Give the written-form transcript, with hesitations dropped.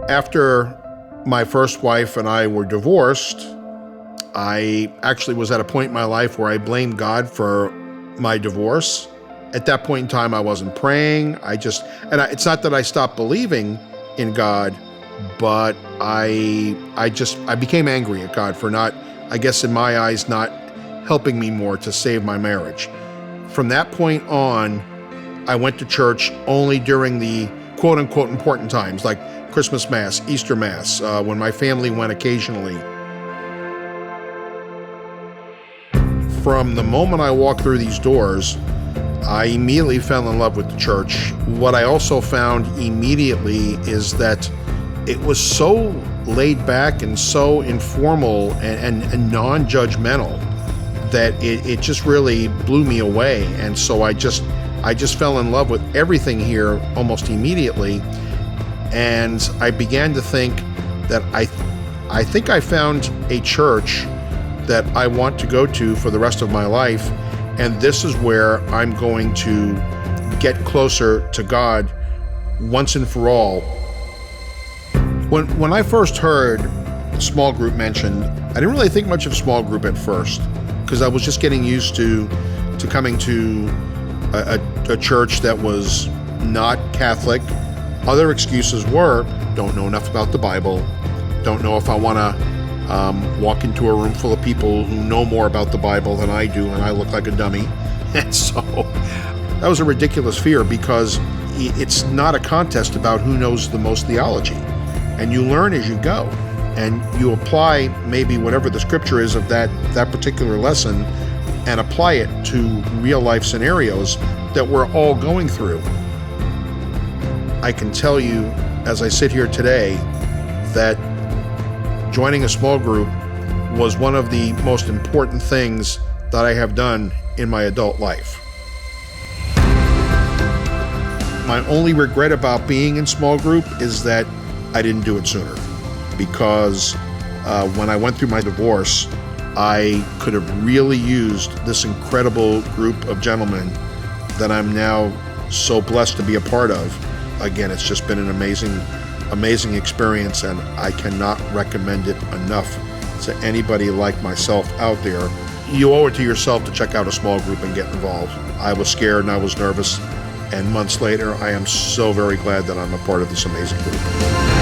After my first wife and I were divorced, I actually was at a point in my life where I blamed God for my divorce. At that point in time, I wasn't praying. It's not that I stopped believing in God, but I became angry at God for not, I guess in my eyes, not helping me more to save my marriage. From that point on, I went to church only during the quote unquote important times, like Christmas Mass, Easter Mass, when my family went occasionally. From the moment I walked through these doors, I immediately fell in love with the church. What I also found immediately is that it was so laid back and so informal and non-judgmental that it just really blew me away. And so I just fell in love with everything here almost immediately. And I began to think that I think I found a church that I want to go to for the rest of my life. And this is where I'm going to get closer to God once and for all. When I first heard small group mentioned, I didn't really think much of small group at first, because I was just getting used to coming to a church that was not Catholic. Other excuses were, don't know enough about the Bible, don't know if I want to walk into a room full of people who know more about the Bible than I do, and I look like a dummy. And so that was a ridiculous fear, because it's not a contest about who knows the most theology. And you learn as you go, and you apply maybe whatever the scripture is of that particular lesson and apply it to real life scenarios that we're all going through. I can tell you, as I sit here today, that joining a small group was one of the most important things that I have done in my adult life. My only regret about being in small group is that I didn't do it sooner, because when I went through my divorce, I could have really used this incredible group of gentlemen that I'm now so blessed to be a part of. Again, it's just been an amazing experience, and I cannot recommend it enough to anybody like myself out there. You owe it to yourself to check out a small group and get involved. I was scared and I was nervous, and months later, I am so very glad that I'm a part of this amazing group.